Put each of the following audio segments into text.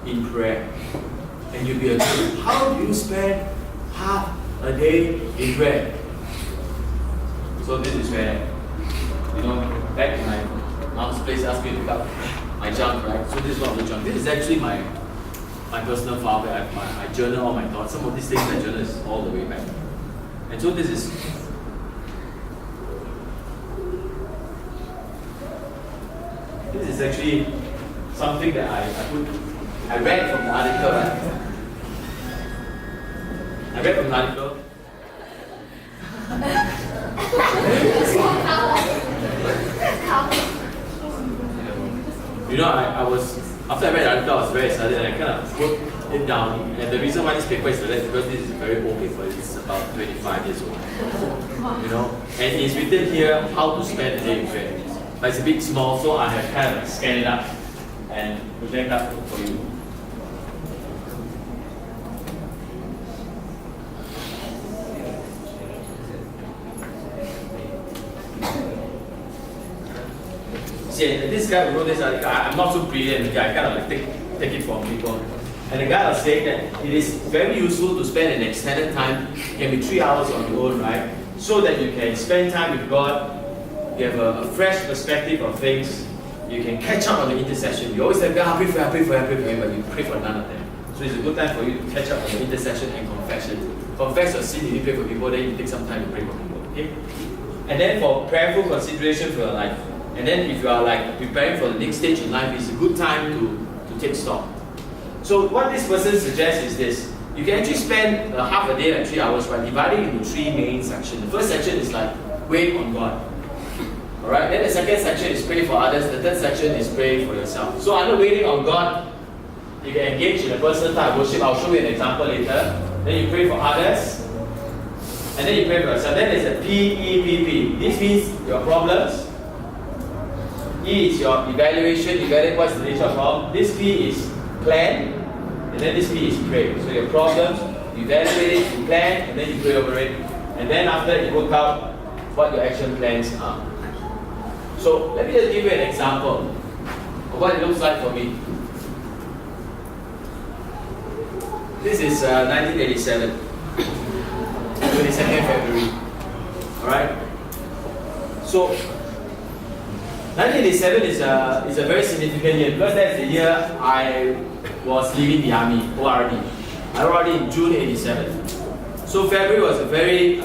in prayer. And you'll be amazed. How do you spend half a day in prayer? So this is where, back in my mom's place, asked me to pick up my junk, right? So this is not the junk. This is actually my personal file where I journal all my thoughts. Some of these things I journal is all the way back. And so this is actually something that I read from the article, right? I read from the article. I was, after I read the article, I was very excited and I kind of wrote it down. And the reason why this paper is like because this is a very old paper. It's about 25 years old. And it's written here how to spend a day in prayer. But it's a bit small, so I have kind of scanned it up and project up for you. See, this guy who wrote this article, I'm not so brilliant, I kind of like take it from people. And the guy was saying that it is very useful to spend an extended time, it can be 3 hours on your own, right? So that you can spend time with God, you have a fresh perspective of things, you can catch up on the intercession. You always say, God, I pray for you, but you pray for none of them. So it's a good time for you to catch up on the intercession and confession. Confess your sin, you pray for people, then you take some time to pray for people, okay? And then for prayerful consideration for your life. And then if you are like preparing for the next stage in life, it's a good time to take stock. So what this person suggests is this. You can actually spend half a day, like 3 hours, right, dividing into 3 main sections. The first section is like wait on God. Alright, then the second section is pray for others. The third section is pray for yourself. So under waiting on God, you can engage in a personal type of worship. I'll show you an example later. Then you pray for others. And then you pray for yourself. Then there's a PEPP. This means your problems. E is your evaluation. Evaluate what's the nature of problem. This P is plan. And then this P is pray. So your problems, you evaluate it, you plan, and then you pray over it. And then after you work out what your action plans are. So let me just give you an example of what it looks like for me. This is 1987, 22nd February. Alright? So 1987 is a very significant year because that's the year I was leaving the army, ORD. I ORD in June 87. So February was a very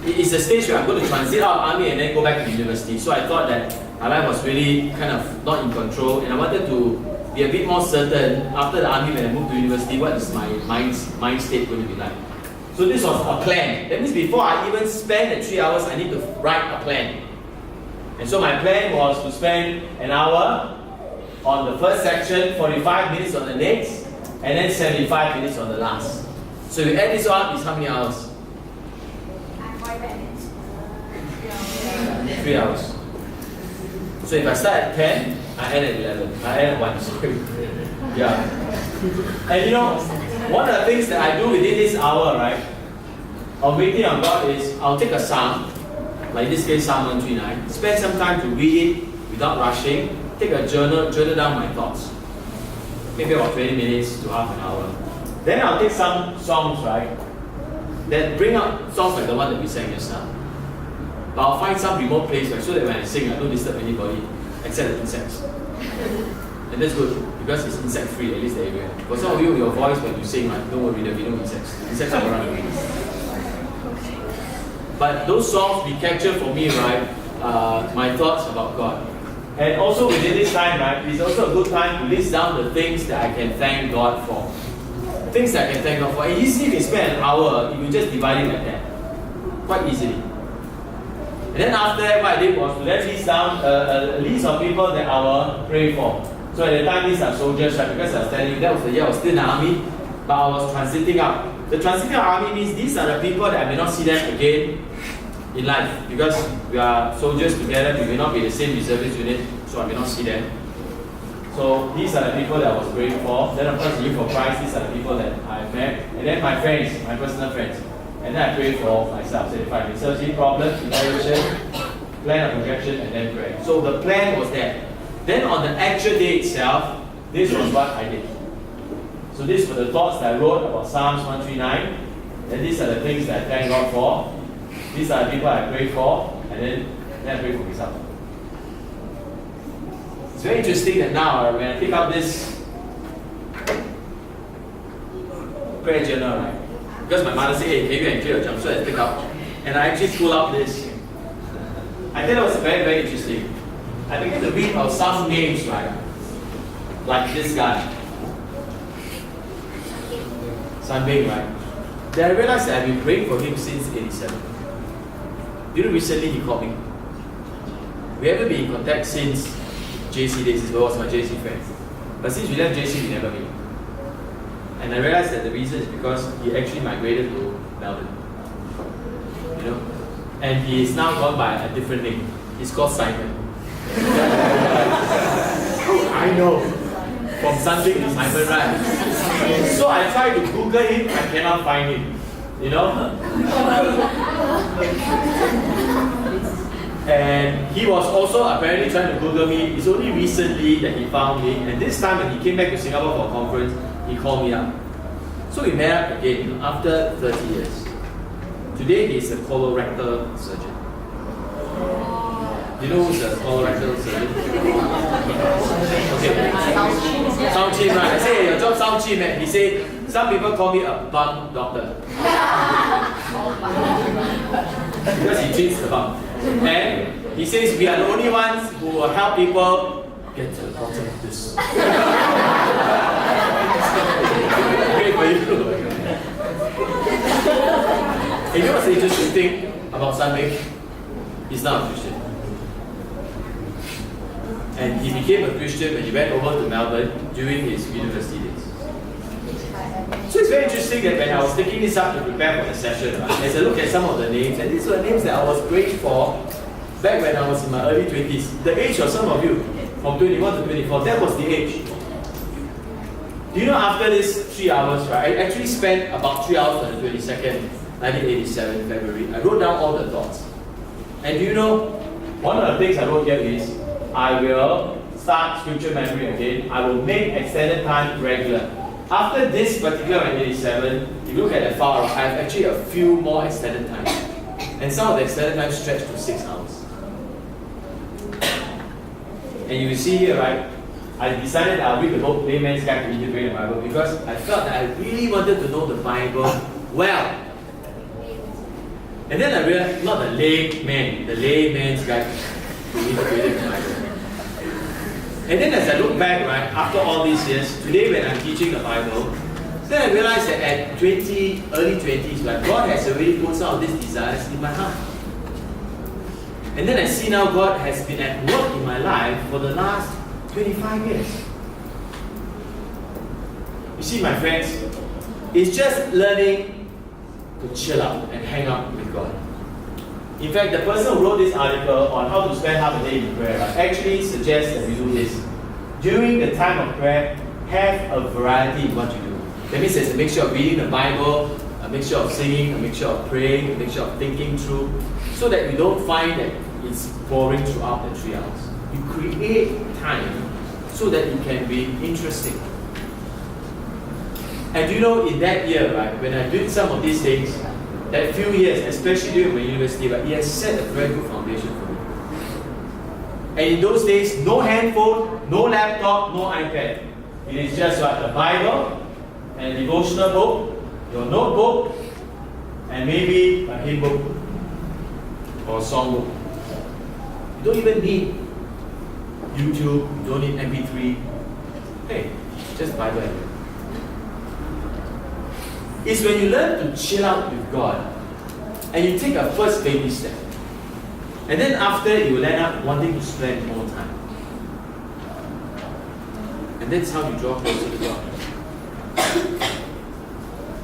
it's a stage where I'm going to transit out of army and then go back to university. So I thought that my life was really kind of not in control, and I wanted to be a bit more certain after the army when I moved to university, what is my mind state going to be like. So this was a plan. That means before I even spend the 3 hours, I need to write a plan. And so my plan was to spend an hour on the first section, 45 minutes on the next, and then 75 minutes on the last. So if you add this up, it's how many hours? 3 hours. So if I start at 10, I end at 11. I end at 1, sorry. Yeah. And one of the things that I do within this hour, right, of waiting on God is I'll take a psalm, like in this case Psalm 139, spend some time to read it without rushing, take a journal down my thoughts. Maybe about 20 minutes to half an hour. Then I'll take some songs, right, that bring up songs like the one that we sang just now. But I'll find some remote place, right, so that when I sing, I don't disturb anybody except the insects. And that's good, because it's insect free, at least the area. For some of you, your voice when you sing, right, don't worry, there'll be no insects. Insects are around the But those songs be captured for me, right, my thoughts about God. And also within this time, right, it's also a good time to list down the things that I can thank God for. Things that I can thank God for. And easily, if you spend an hour, you will just divide it like that. Quite easily. And then after that, what I did was to then list down a list of people that I will pray for. So at the time, these are soldiers, right? Because I was telling you, that was the year I was still in the army, but I was transiting out. The transiting out army means these are the people that I may not see them again in life. Because we are soldiers together, we may not be the same reservist unit, so I may not see them. So these are the people that I was praying for. Then of course, for Christ, these are the people that I met. And then my friends, my personal friends. And then I pray for myself, 75 minutes. Searching problems, evaluation, plan of projection, and then pray. So the plan was there. Then on the actual day itself, this was what I did. So these were the thoughts that I wrote about Psalms 139. And these are the things that I thank God for. These are the people I pray for. And then I pray for myself. It's very interesting that now when I pick up this prayer journal, right? Because my mother said, hey, maybe I can clear your jump, so I pick up. And I actually pull out this. I think it was very, very interesting. I began to read about some names, right? Like this guy. Sunbeam, right? Then I realized that I've been praying for him since 87. You know, recently he called me. We haven't been in contact since JC days. He was my JC friend. But since we left JC, we never met. And I realized that the reason is because he actually migrated to Melbourne. You know? And he is now gone by a different name. He's called Simon. I know. From Sunday to Simon, right? So I tried to Google him, I cannot find him. You know? And he was also apparently trying to Google me. It's only recently that he found me. And this time when he came back to Singapore for a conference, he called me up. So we met up again after 30 years. Today he's a colorectal surgeon. Do you know who's a colorectal surgeon? Okay. Sound cheap, right? I say, your job sound cheap, man. He said, some people call me a bum doctor. Because he treats the bum. And he says, we are the only ones who will help people get to the bottom of this. Great for you. And you know what's the interesting thing about Sunday? He's not a Christian. And he became a Christian when he went over to Melbourne during his university days. So it's very interesting that when I was taking this up to prepare for the session, as I look at some of the names, and these were names that I was praying for back when I was in my early 20s. The age of some of you, from 21 to 24, that was the age. Do you know after this 3 hours, right, I actually spent about 3 hours on the 22nd, 1987, February. I wrote down all the thoughts. And do you know, one of the things I wrote here is, I will start scripture memory again. I will make extended time regular. After this particular 87, if you look at the file, I have actually a few more extended time. And some of the extended time stretch to 6 hours. And you will see here, right, I decided I'll read the book Layman's Guide to Interpreting the Bible because I felt that I really wanted to know the Bible well. And then I realized, not the layman, the Layman's Guide to Interpreting the Bible. And then as I look back, right, after all these years, today when I'm teaching the Bible, then I realized that at early 20s, right, God has already put some of these desires in my heart. And then I see now God has been at work in my life for the last 25 years. You see, my friends, it's just learning to chill out and hang out with God. In fact, the person who wrote this article on how to spend half a day in prayer actually suggests that we do this. During the time of prayer, have a variety in what you do. That means there's a mixture of reading the Bible, a mixture of singing, a mixture of praying, a mixture of thinking through, so that we don't find that it's boring throughout the 3 hours. You create time so that it can be interesting. And you know, in that year, right, when I did some of these things, that few years, especially during my university, but it has set a very good foundation for me. And in those days, no handphone, no laptop, no iPad. It is just like the Bible, and a devotional book, your notebook, and maybe a hymn book or a song book. You don't even need YouTube, you don't need MP3. Hey, just Bible. It's when you learn to chill out with God and you take a first baby step. And then after you will end up wanting to spend more time. And that's how you draw closer to God.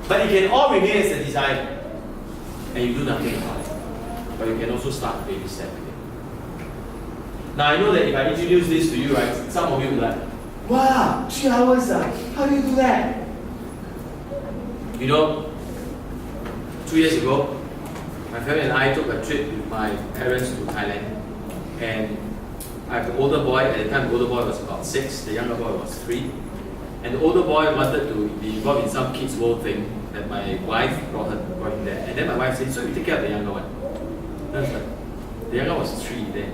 But it can all remain as a desire and you do nothing about it. But you can also start baby step again. Now I know that if I introduce this to you, right, some of you will be like, wow, 3 hours, how do you do that? You know, 2 years ago, my family and I took a trip with my parents to Thailand. And I have the older boy. At the time, the older boy was about 6. The younger boy was 3. And the older boy wanted to be involved in some kids' world thing that my wife brought him there. And then my wife said, "So you take care of the younger one." And I was like, the younger was 3 then.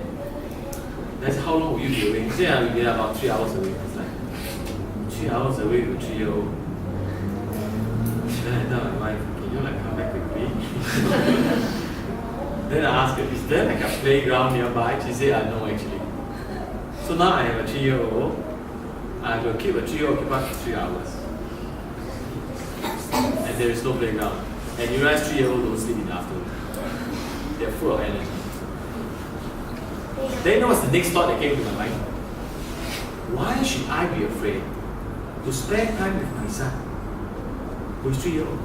That's how long will you be away? He said, "We'll be about 3 hours away." I was like, 3 hours away with a 3-year-old. Then I tell my wife, "Can you come back quickly?" Then I asked her, "Is there a playground nearby?" She said, "No, actually." So now I have a 3-year-old. I will keep a 3-year-old occupied for 3 hours. And there is no playground. And you realize 3-year-olds don't sleep in the afternoon. They're full of energy. Then you know what's the next thought that came to my mind? Why should I be afraid to spend time with my son, who is 3-year-old?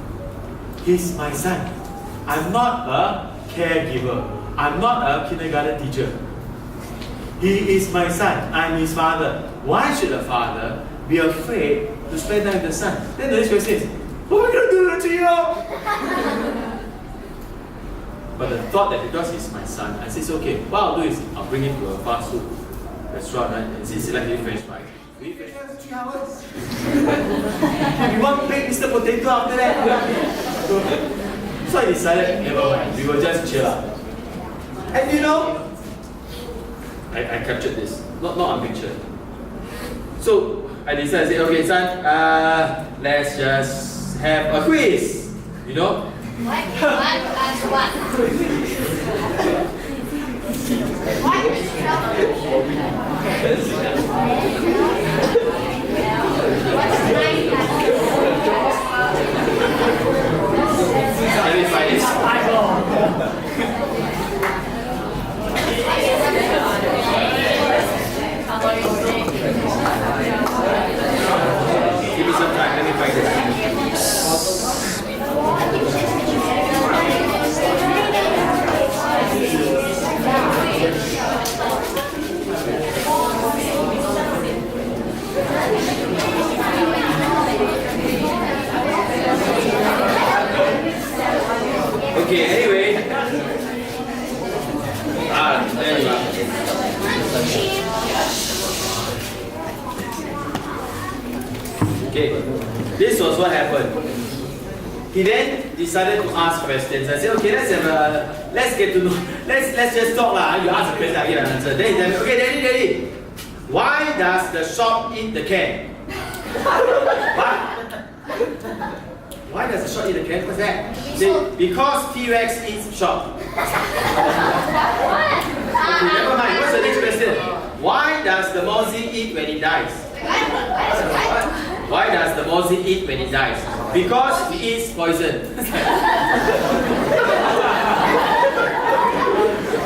He's my son. I'm not a caregiver. I'm not a kindergarten teacher. He is my son. I'm his father. Why should a father be afraid to spend time with the son? Then the next question is, what are we going to do to the 3-year-old? But the thought that because he's my son, I said, okay, what I'll do is I'll bring him to a fast food restaurant, right? And see, select French fries. We eat French fries for 3 hours. We want to make Mr. Potato after that. So I decided, never mind, we will just chill out. And you know, I captured this, not on picture. So I decided, I said, okay, son, let's just have a quiz. You know? What is 1 plus 1? What is 12? What's 9 plus 2? Let me find this. Give me some time, let me find this. Okay, anyway. There you are. Okay, this was what happened. He then decided to ask questions. I said, okay, let's get to know, let's just talk lah. You ask a question, I give an answer. Then he tell me, okay, Daddy, why does the shop eat the can? What? Why does the shop eat the can? What's that? Say, because T-Rex eats shop. Okay, never mind. What's the next question? Why does the Mozzie eat when he dies? Why does the Mozzie eat when he dies? Because he eats poison.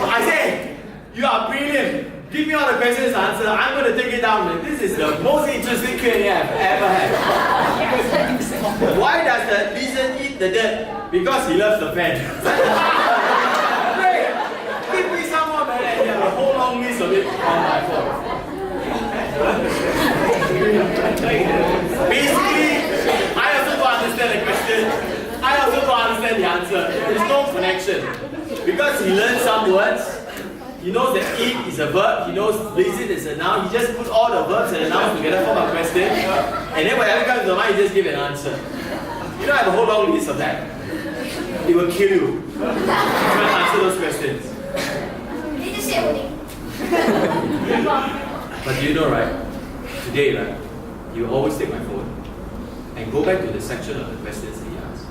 I say, you are brilliant. Give me all the questions to answer. I'm going to take it down. This is the most interesting Q&A I've ever had. Why does the lizard eat the dirt? Because he loves the fan. Great! Give me some more, man. And you have a whole long list of it on my phone. Basically, I also don't understand the question. I also don't understand the answer. There's no connection. Because he learned some words. He knows that eat is a verb. He knows lizard is a noun. He just put all the verbs and the nouns together for a question. And then whenever comes to mind, he just give an answer. You don't have a whole long list of that. It will kill you. Try to answer those questions. But you know, right? Today, right? You always take my phone and go back to the section of the questions he asked.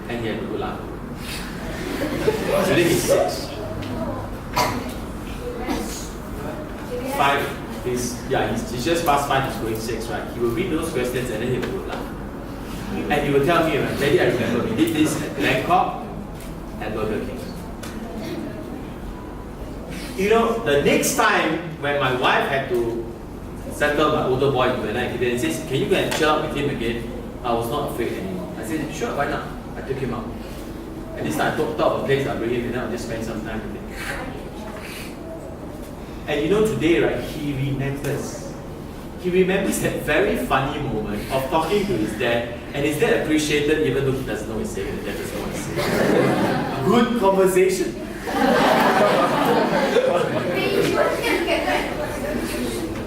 And he had a good laugh. Today he's 6. 5. He's just past 5, he's going 6, right? He will read those questions and then he will laugh. And he will tell me, right, Daddy, I remember we did this at Bangkok and Burger King. You know, the next time when my wife had to settle my older boy into an accident, he says, can you go and chill out with him again? I was not afraid anymore. I said, sure, why not? I took him out. And this time I thought of a place I'll bring him and I'll just spend some time with him. And you know, today, right, he remembers. He remembers that very funny moment of talking to his dad, and his dad appreciated even though he doesn't know what he's saying, the dad doesn't know what he's saying. Good conversation.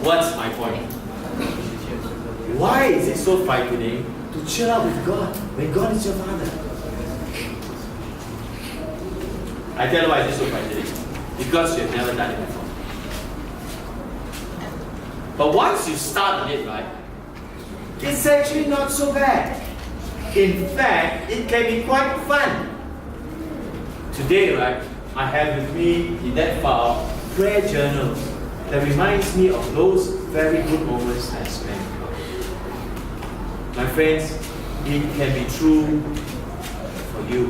What's my point? Why is it so frightening to chill out with God when God is your Father? I tell you why it's so frightening. Because you've never done it before. But once you start on it, right, it's actually not so bad. In fact, it can be quite fun. Today, right, I have with me in that file prayer journals that reminds me of those very good moments I spent. My friends, it can be true for you.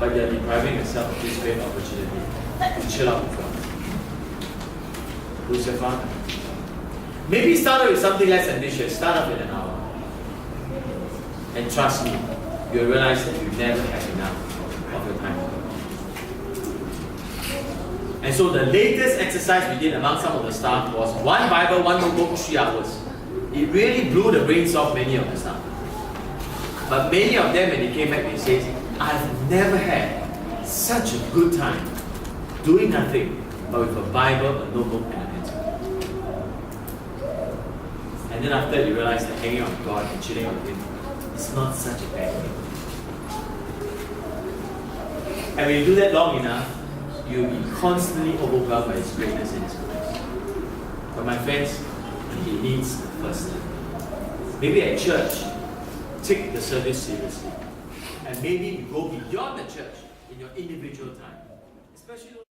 But you're depriving yourself of this great opportunity to chill out with God. Who's your Father? Maybe start off with something less ambitious. Start off with an hour. And trust me, you'll realize that you never have enough of your time. And so the latest exercise we did among some of the staff was one Bible, one notebook, 3 hours. It really blew the brains off many of the staff. But many of them, when they came back, they said, I've never had such a good time doing nothing but with a Bible, a notebook, and a pencil. And then after you realize that hanging out with God and chilling out with Him is not such a bad thing. And when you do that long enough, you'll be constantly overwhelmed by His greatness and His goodness. But my friends, He needs the first step. Maybe at church, take the service seriously. And maybe you go beyond the church in your individual time. Especially